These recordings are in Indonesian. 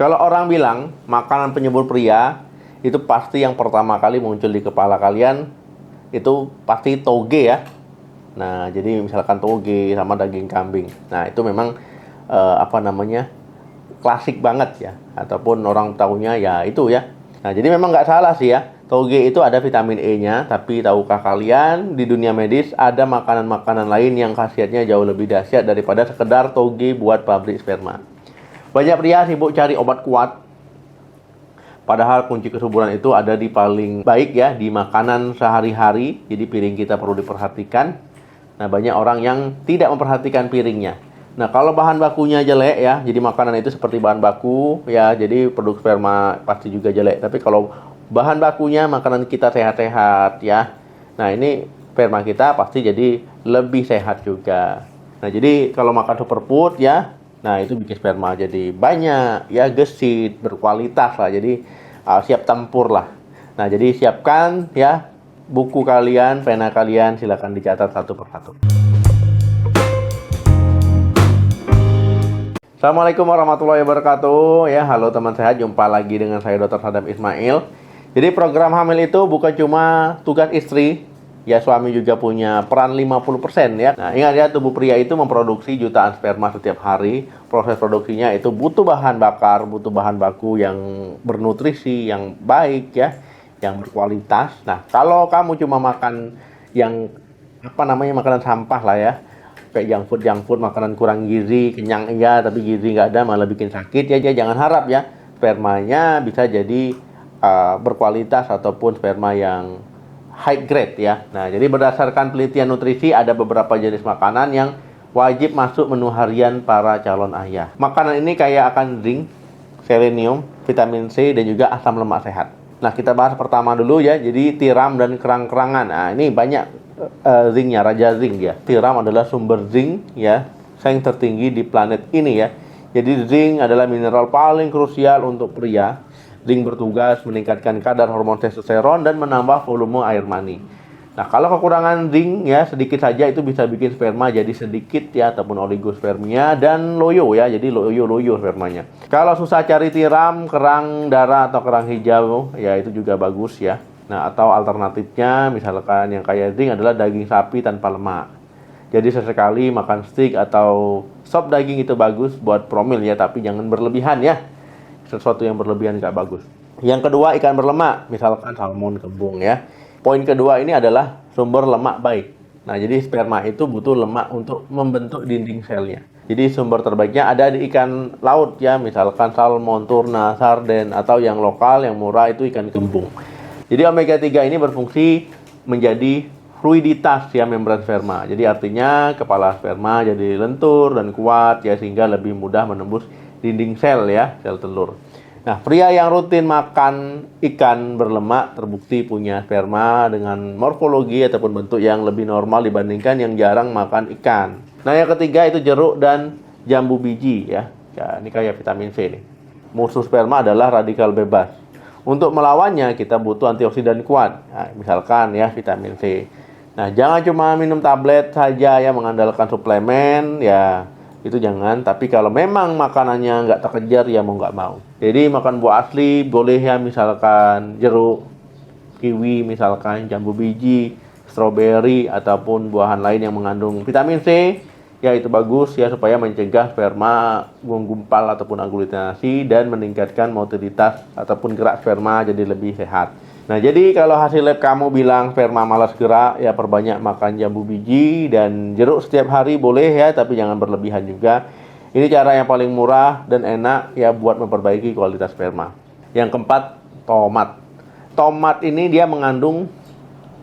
Kalau orang bilang makanan penyubur pria, itu pasti yang pertama kali muncul di kepala kalian itu pasti toge ya. Nah, jadi misalkan toge sama daging kambing. Nah, itu memang klasik banget ya. Ataupun orang tahunya ya itu ya. Nah, jadi memang nggak salah sih ya. Toge itu ada vitamin E-nya, tapi tahukah kalian di dunia medis ada makanan-makanan lain yang khasiatnya jauh lebih dahsyat daripada sekedar toge buat pabrik sperma. Banyak pria sibuk cari obat kuat, padahal kunci kesuburan itu ada di paling baik ya, di makanan sehari-hari. Jadi piring kita perlu diperhatikan. Nah, banyak orang yang tidak memperhatikan piringnya. Nah, kalau bahan bakunya jelek ya, jadi makanan itu seperti bahan baku ya, jadi produk sperma pasti juga jelek. Tapi kalau bahan bakunya makanan kita sehat-sehat ya, nah ini sperma kita pasti jadi lebih sehat juga. Nah, jadi kalau makan superfood ya, nah itu bikin sperma jadi banyak ya, gesit, berkualitas lah. Jadi siap tempur lah. Nah, jadi siapkan ya buku kalian, pena kalian, silakan dicatat satu persatu. Assalamualaikum warahmatullahi wabarakatuh. Ya, halo teman sehat, jumpa lagi dengan saya Dr. Sadam Ismail. Jadi program hamil itu bukan cuma tugas istri, ya suami juga punya peran 50% ya. Nah, ingat ya, tubuh pria itu memproduksi jutaan sperma setiap hari. Proses produksinya itu butuh bahan bakar, butuh bahan baku yang bernutrisi, yang baik ya, yang berkualitas. Nah, kalau kamu cuma makan yang makanan sampah lah ya, kayak junk food, makanan kurang gizi, kenyang iya tapi gizi nggak ada, malah bikin sakit ya. Jangan harap ya spermanya bisa jadi berkualitas ataupun sperma yang high grade ya. Nah, jadi berdasarkan penelitian nutrisi ada beberapa jenis makanan yang wajib masuk menu harian para calon ayah. Makanan ini kaya akan zinc, selenium, vitamin C, dan juga asam lemak sehat. Nah, kita bahas pertama dulu ya. Jadi tiram dan kerang-kerangan. Nah, ini banyak zincnya, raja zinc ya. Tiram adalah sumber zinc ya, yang tertinggi di planet ini ya. Jadi zinc adalah mineral paling krusial untuk pria. Zinc bertugas meningkatkan kadar hormon testosteron dan menambah volume air mani. Nah, kalau kekurangan zinc ya sedikit saja itu bisa bikin sperma jadi sedikit ya, ataupun oligospermia dan loyo ya, jadi loyo spermanya. Kalau susah cari tiram, kerang darah atau kerang hijau ya itu juga bagus ya. Nah, atau alternatifnya misalkan yang kaya zinc adalah daging sapi tanpa lemak. Jadi sesekali makan steak atau sop daging itu bagus buat promil ya, tapi jangan berlebihan ya. Sesuatu yang berlebihan nggak bagus. Yang kedua, ikan berlemak, misalkan salmon, kembung ya. Poin kedua ini adalah sumber lemak baik. Nah, jadi sperma itu butuh lemak untuk membentuk dinding selnya. Jadi sumber terbaiknya ada di ikan laut ya, misalkan salmon, tuna, sarden, atau yang lokal yang murah itu ikan kembung. Jadi omega 3 ini berfungsi menjadi fluiditas ya membran sperma. Jadi artinya kepala sperma jadi lentur dan kuat ya, sehingga lebih mudah menembus dinding sel ya, sel telur. Nah, pria yang rutin makan ikan berlemak terbukti punya sperma dengan morfologi ataupun bentuk yang lebih normal dibandingkan yang jarang makan ikan. Nah, yang ketiga itu jeruk dan jambu biji ya. Ya, ini kayak vitamin C nih. Musuh sperma adalah radikal bebas. Untuk melawannya kita butuh antioksidan kuat. Nah, misalkan ya vitamin C. Nah, jangan cuma minum tablet saja ya, mengandalkan suplemen ya. Itu jangan, tapi kalau memang makanannya nggak terkejar ya mau nggak mau. Jadi makan buah asli boleh ya, misalkan jeruk, kiwi misalkan, jambu biji, stroberi, ataupun buahan lain yang mengandung vitamin C. Ya itu bagus ya, supaya mencegah sperma menggumpal ataupun aglutinasi dan meningkatkan motilitas ataupun gerak sperma jadi lebih sehat. Nah, jadi kalau hasil lab kamu bilang sperma malas gerak, ya perbanyak makan jambu biji dan jeruk setiap hari boleh ya, tapi jangan berlebihan juga. Ini cara yang paling murah dan enak ya buat memperbaiki kualitas sperma. Yang keempat, tomat. Tomat ini dia mengandung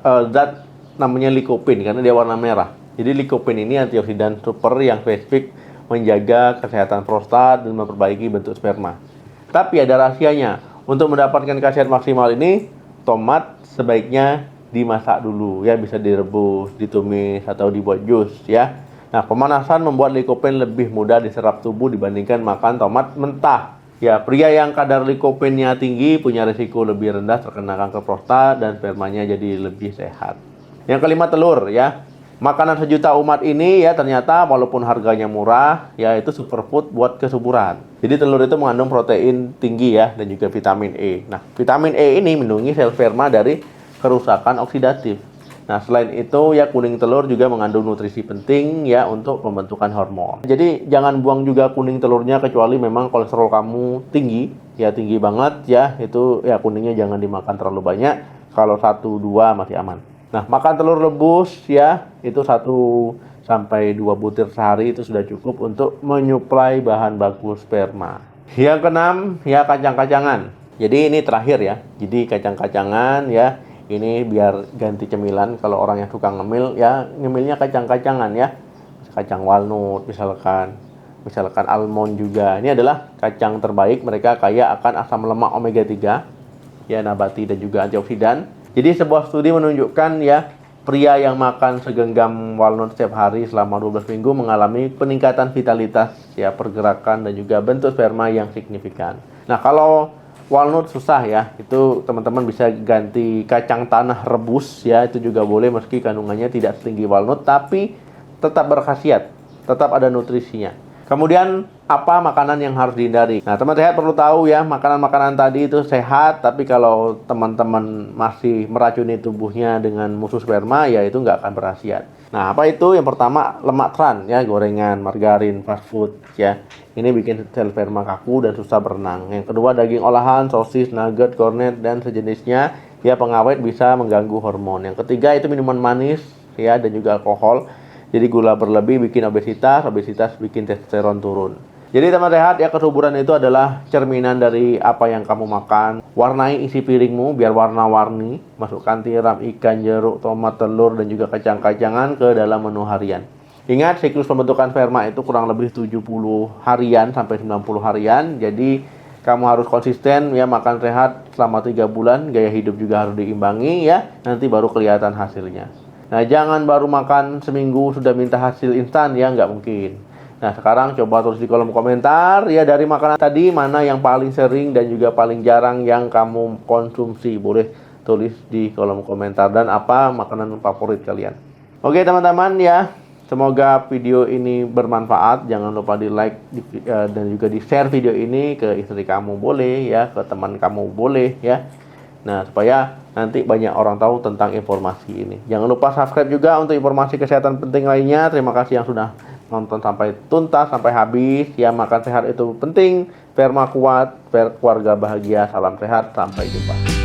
zat namanya lycopene karena dia warna merah. Jadi lycopene ini antioksidan super yang spesifik menjaga kesehatan prostat dan memperbaiki bentuk sperma. Tapi ada rahasianya. Untuk mendapatkan khasiat maksimal ini, tomat sebaiknya dimasak dulu ya, bisa direbus, ditumis atau dibuat jus ya. Nah, pemanasan membuat lycopene lebih mudah diserap tubuh dibandingkan makan tomat mentah. Ya, pria yang kadar lycopene-nya tinggi punya risiko lebih rendah terkena kanker prostat dan spermanya jadi lebih sehat. Yang kelima, telur ya. Makanan sejuta umat ini ya ternyata walaupun harganya murah, ya itu superfood buat kesuburan. Jadi telur itu mengandung protein tinggi ya dan juga vitamin E. Nah, vitamin E ini melindungi sel sperma dari kerusakan oksidatif. Nah, selain itu ya kuning telur juga mengandung nutrisi penting ya untuk pembentukan hormon. Jadi jangan buang juga kuning telurnya kecuali memang kolesterol kamu tinggi, ya tinggi banget ya, itu ya kuningnya jangan dimakan terlalu banyak. Kalau 1-2 masih aman. Nah, makan telur rebus ya, itu 1-2 butir sehari itu sudah cukup untuk menyuplai bahan baku sperma. Yang keenam, ya kacang-kacangan. Jadi ini terakhir ya. Jadi kacang-kacangan ya, ini biar ganti cemilan. Kalau orang yang suka ngemil ya, ngemilnya kacang-kacangan ya. Kacang walnut misalkan almond juga. Ini adalah kacang terbaik, mereka kaya akan asam lemak omega 3 ya, nabati dan juga antioksidan. Jadi sebuah studi menunjukkan ya, pria yang makan segenggam walnut setiap hari selama 12 minggu mengalami peningkatan vitalitas ya, pergerakan dan juga bentuk sperma yang signifikan. Nah, kalau walnut susah ya, itu teman-teman bisa ganti kacang tanah rebus ya, itu juga boleh meski kandungannya tidak setinggi walnut tapi tetap berkhasiat, tetap ada nutrisinya. Kemudian apa makanan yang harus dihindari? Nah, teman sehat perlu tahu ya, makanan-makanan tadi itu sehat, tapi kalau teman-teman masih meracuni tubuhnya dengan musuh sperma, ya itu nggak akan berkhasiat. Nah, apa itu? Yang pertama, lemak trans ya, gorengan, margarin, fast food ya. Ini bikin sel sperma kaku dan susah berenang. Yang kedua, daging olahan, sosis, nugget, cornet, dan sejenisnya ya, pengawet bisa mengganggu hormon. Yang ketiga, itu minuman manis ya, dan juga alkohol. Jadi gula berlebih bikin obesitas bikin testosteron turun. Jadi teman sehat ya, kesuburan itu adalah cerminan dari apa yang kamu makan. Warnai isi piringmu biar warna-warni. Masukkan tiram, ikan, jeruk, tomat, telur, dan juga kacang-kacangan ke dalam menu harian. Ingat, siklus pembentukan sperma itu kurang lebih 70 harian sampai 90 harian. Jadi kamu harus konsisten ya, makan sehat selama 3 bulan. Gaya hidup juga harus diimbangi ya. Nanti baru kelihatan hasilnya. Nah, jangan baru makan seminggu sudah minta hasil instan ya, nggak mungkin. Nah, sekarang coba tulis di kolom komentar ya, dari makanan tadi mana yang paling sering dan juga paling jarang yang kamu konsumsi. Boleh tulis di kolom komentar, dan apa makanan favorit kalian. Oke teman-teman ya, semoga video ini bermanfaat. Jangan lupa di like dan juga di share video ini ke istri kamu boleh ya, ke teman kamu boleh ya. Nah, supaya nanti banyak orang tahu tentang informasi ini. Jangan lupa subscribe juga untuk informasi kesehatan penting lainnya. Terima kasih yang sudah nonton sampai tuntas, sampai habis. Ya, makan sehat itu penting. Sperma kuat, keluarga bahagia. Salam sehat, sampai jumpa.